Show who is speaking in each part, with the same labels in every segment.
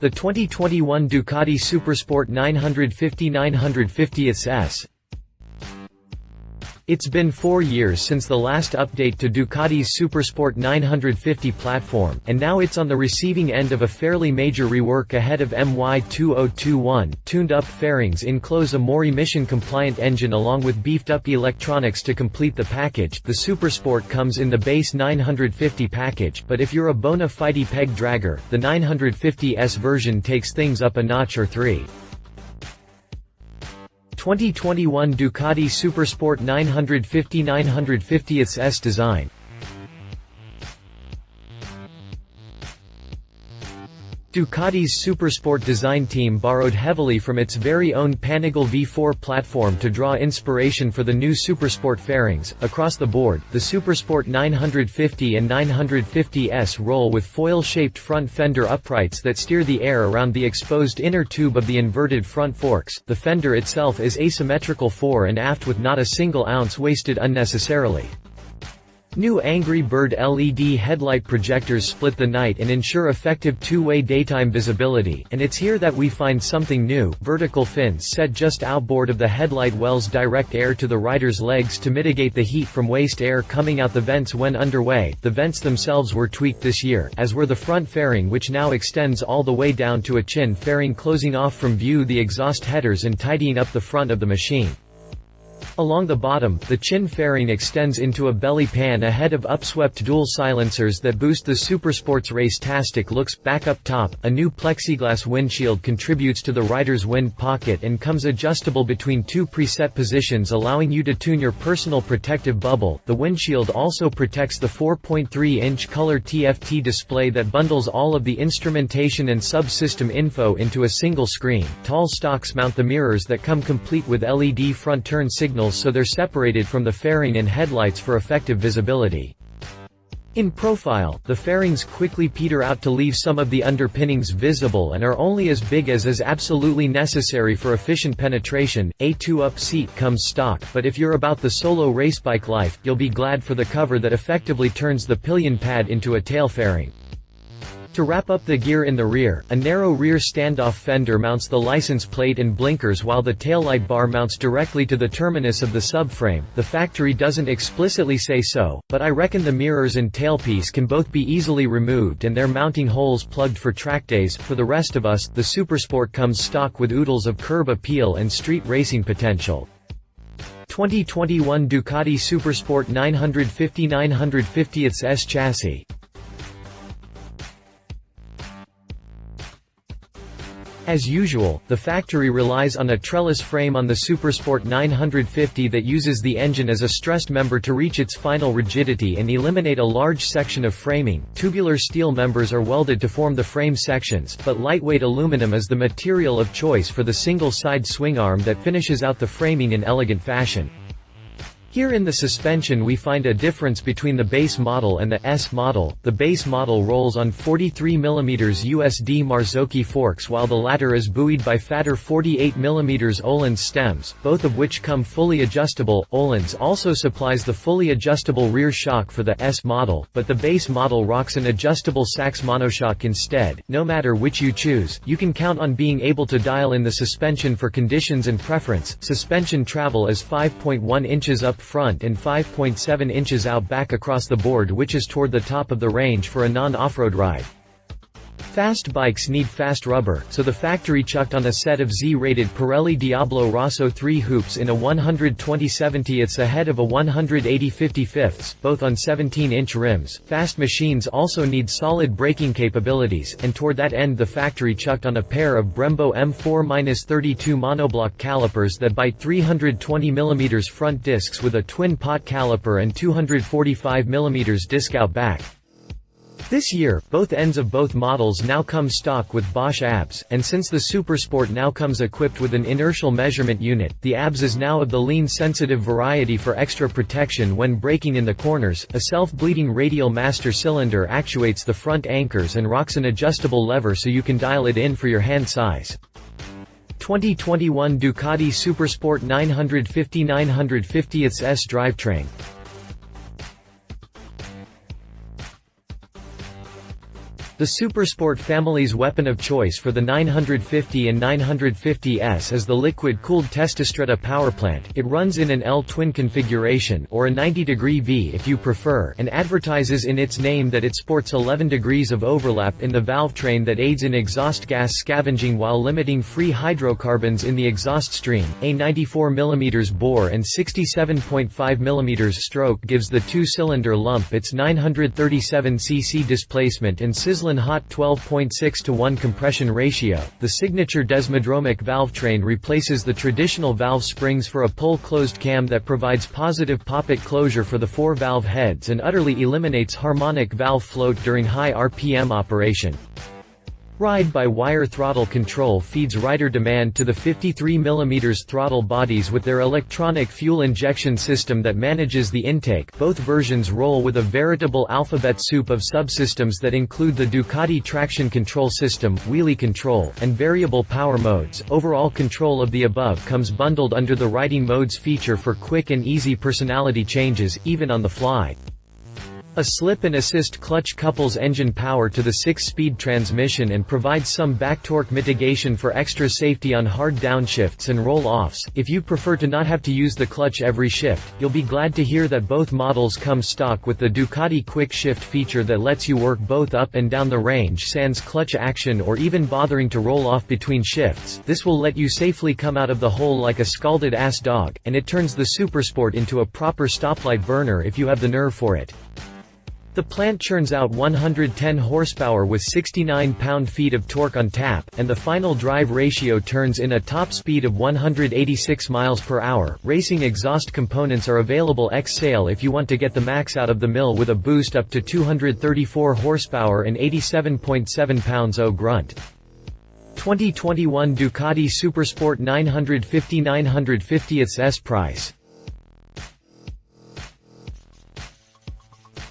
Speaker 1: The 2021 Ducati SuperSport 950/950S. It's been 4 years since the last update to Ducati's SuperSport 950 platform, and now it's on the receiving end of a fairly major rework ahead of MY2021, tuned-up fairings enclose a more emission-compliant engine along with beefed-up electronics to complete the package. The SuperSport comes in the base 950 package, but if you're a bona fide pegdragger, the 950S version takes things up a notch or three. 2021 Ducati SuperSport 950/950S design. Ducati's SuperSport design team borrowed heavily from its very own Panigale V4 platform to draw inspiration for the new SuperSport fairings. Across the board, the SuperSport 950 and 950S roll with foil-shaped front fender uprights that steer the air around the exposed inner tube of the inverted front forks. The fender itself is asymmetrical fore and aft with not a single ounce wasted unnecessarily. New Angry Bird LED headlight projectors split the night and ensure effective two-way daytime visibility, and it's here that we find something new. Vertical fins set just outboard of the headlight wells direct air to the rider's legs to mitigate the heat from waste air coming out the vents when underway. The vents themselves were tweaked this year, as were the front fairing, which now extends all the way down to a chin fairing closing off from view the exhaust headers and tidying up the front of the machine. Along the bottom, the chin fairing extends into a belly pan ahead of upswept dual silencers that boost the SuperSport's race-tastic looks. Back up top, a new plexiglass windshield contributes to the rider's wind pocket and comes adjustable between two preset positions, allowing you to tune your personal protective bubble. The windshield also protects the 4.3-inch color TFT display that bundles all of the instrumentation and subsystem info into a single screen. Tall stalks mount the mirrors that come complete with LED front turn signals, so they're separated from the fairing and headlights for effective visibility. In profile, the fairings quickly peter out to leave some of the underpinnings visible and are only as big as is absolutely necessary for efficient penetration. A two-up seat comes stock, but if you're about the solo racebike life, you'll be glad for the cover that effectively turns the pillion pad into a tail fairing. To wrap up the gear in the rear, a narrow rear standoff fender mounts the license plate and blinkers, while the taillight bar mounts directly to the terminus of the subframe. The factory doesn't explicitly say so, but I reckon the mirrors and tailpiece can both be easily removed and their mounting holes plugged for track days. For the rest of us, the SuperSport comes stock with oodles of curb appeal and street racing potential. 2021 Ducati SuperSport 950/950S chassis. As usual, the factory relies on a trellis frame on the SuperSport 950 that uses the engine as a stressed member to reach its final rigidity and eliminate a large section of framing. Tubular steel members are welded to form the frame sections, but lightweight aluminum is the material of choice for the single-side swing arm that finishes out the framing in elegant fashion. Here in the suspension we find a difference between the base model and the S model. The base model rolls on 43mm USD Marzocchi forks, while the latter is buoyed by fatter 48mm Öhlins stems, both of which come fully adjustable. Öhlins also supplies the fully adjustable rear shock for the S model, but the base model rocks an adjustable Sachs monoshock instead. No matter which you choose, you can count on being able to dial in the suspension for conditions and preference. Suspension travel is 5.1 inches up front and 5.7 inches out back across the board, which is toward the top of the range for a non-off-road ride. Fast bikes need fast rubber, so the factory chucked on a set of Z-rated Pirelli Diablo Rosso 3 hoops in a 120/70ths ahead of a 180/55ths, both on 17-inch rims. Fast machines also need solid braking capabilities, and toward that end the factory chucked on a pair of Brembo M4-32 monoblock calipers that bite 320mm front discs with a twin pot caliper and 245mm disc out back. This year, both ends of both models now come stock with Bosch ABS, and since the SuperSport now comes equipped with an inertial measurement unit, the ABS is now of the lean-sensitive variety for extra protection when braking in the corners. A self-bleeding radial master cylinder actuates the front anchors and rocks an adjustable lever so you can dial it in for your hand size. 2021 Ducati SuperSport 950/950S drivetrain. The SuperSport family's weapon of choice for the 950 and 950S is the liquid-cooled Testostrata powerplant. It runs in an L-twin configuration, or a 90-degree V if you prefer, and advertises in its name that it sports 11 degrees of overlap in the valve train that aids in exhaust gas scavenging while limiting free hydrocarbons in the exhaust stream. A 94 mm bore and 67.5 mm stroke gives the two-cylinder lump its 937 cc displacement and sizzling hot 12.6:1 compression ratio. The signature desmodromic valve train replaces the traditional valve springs for a pull-closed cam that provides positive poppet closure for the 4 valve heads and utterly eliminates harmonic valve float during high RPM operation. Ride-by-wire throttle control feeds rider demand to the 53 mm throttle bodies with their electronic fuel injection system that manages the intake. Both versions roll with a veritable alphabet soup of subsystems that include the Ducati traction control system, wheelie control, and variable power modes. Overall control of the above comes bundled under the riding modes feature for quick and easy personality changes, even on the fly. A slip and assist clutch couples engine power to the 6-speed transmission and provides some back torque mitigation for extra safety on hard downshifts and roll-offs. If you prefer to not have to use the clutch every shift, you'll be glad to hear that both models come stock with the Ducati quick shift feature that lets you work both up and down the range sans clutch action or even bothering to roll off between shifts. This will let you safely come out of the hole like a scalded ass dog, and it turns the SuperSport into a proper stoplight burner if you have the nerve for it. The plant churns out 110 horsepower with 69 pound-feet of torque on tap, and the final drive ratio turns in a top speed of 186 miles per hour. Racing exhaust components are available ex-sale if you want to get the max out of the mill with a boost up to 234 horsepower and 87.7 pounds-o grunt. 2021 Ducati SuperSport 950/950S price.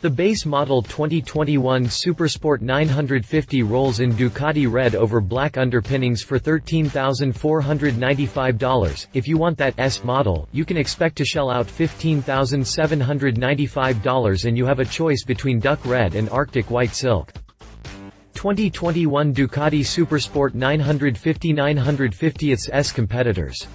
Speaker 1: The base model 2021 SuperSport 950 rolls in Ducati red over black underpinnings for $13,495. If you want that S model, you can expect to shell out $15,795 and you have a choice between duck red and Arctic white silk. 2021 Ducati SuperSport 950/950S competitors.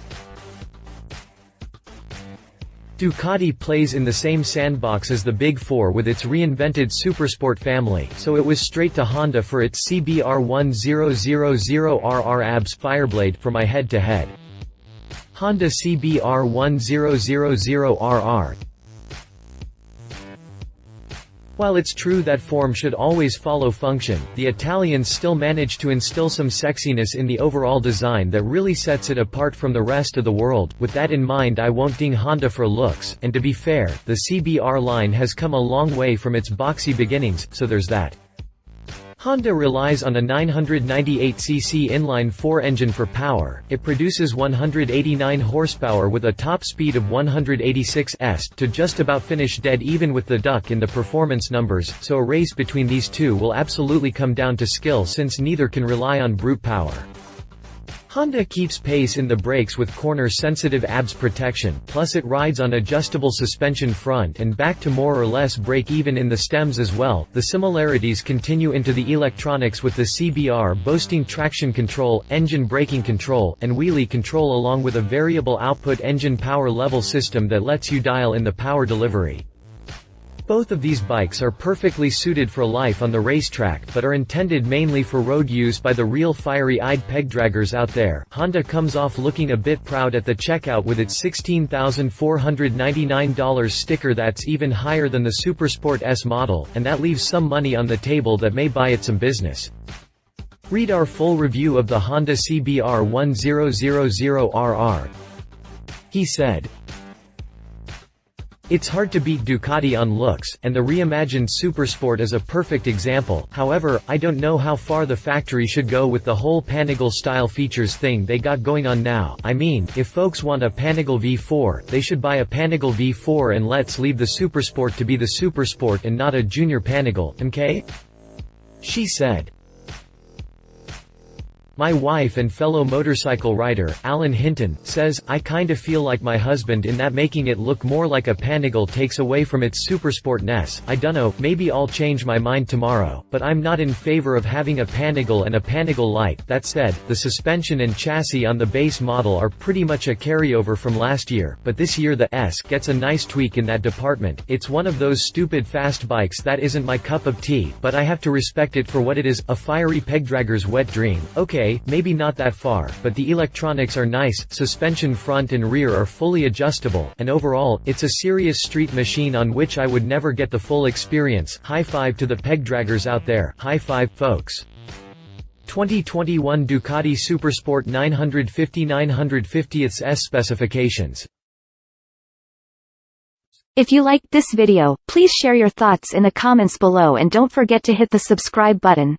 Speaker 1: Ducati plays in the same sandbox as the Big Four with its reinvented SuperSport family, so it was straight to Honda for its CBR1000RR ABS Fireblade for my head-to-head. Honda CBR1000RR. While it's true that form should always follow function, the Italians still manage to instill some sexiness in the overall design that really sets it apart from the rest of the world. With that in mind, I won't ding Honda for looks, and to be fair, the CBR line has come a long way from its boxy beginnings, so there's that. Honda relies on a 998cc inline-4 engine for power. It produces 189 horsepower with a top speed of 186 mph to just about finish dead even with the duck in the performance numbers, so a race between these two will absolutely come down to skill since neither can rely on brute power. Honda keeps pace in the brakes with corner-sensitive ABS protection, plus it rides on adjustable suspension front and back to more or less break even in the stems as well. The similarities continue into the electronics with the CBR boasting traction control, engine braking control, and wheelie control along with a variable output engine power level system that lets you dial in the power delivery. Both of these bikes are perfectly suited for life on the racetrack, but are intended mainly for road use by the real fiery-eyed pegdraggers out there. Honda comes off looking a bit proud at the checkout with its $16,499 sticker that's even higher than the SuperSport S model, and that leaves some money on the table that may buy it some business. Read our full review of the Honda CBR 1000RR. He said, "It's hard to beat Ducati on looks, and the reimagined SuperSport is a perfect example. However, I don't know how far the factory should go with the whole Panigale-style features thing they got going on now. I mean, if folks want a Panigale V4, they should buy a Panigale V4 and let's leave the SuperSport to be the SuperSport and not a junior Panigale, MK?" She said. My wife and fellow motorcycle rider, Alan Hinton, says, "I kinda feel like my husband in that making it look more like a Panigale takes away from its supersportness. I dunno, maybe I'll change my mind tomorrow, but I'm not in favor of having a Panigale and a Panigale Light." That said, the suspension and chassis on the base model are pretty much a carryover from last year, but this year the S gets a nice tweak in that department. It's one of those stupid fast bikes that isn't my cup of tea, but I have to respect it for what it is, a fiery pegdragger's wet dream. Okay, maybe not that far, but the electronics are nice, suspension front and rear are fully adjustable, and overall, it's a serious street machine on which I would never get the full experience. High five to the pegdraggers out there. High five, folks. 2021 Ducati SuperSport 950 S specifications.
Speaker 2: If you liked this video, please share your thoughts in the comments below and don't forget to hit the subscribe button.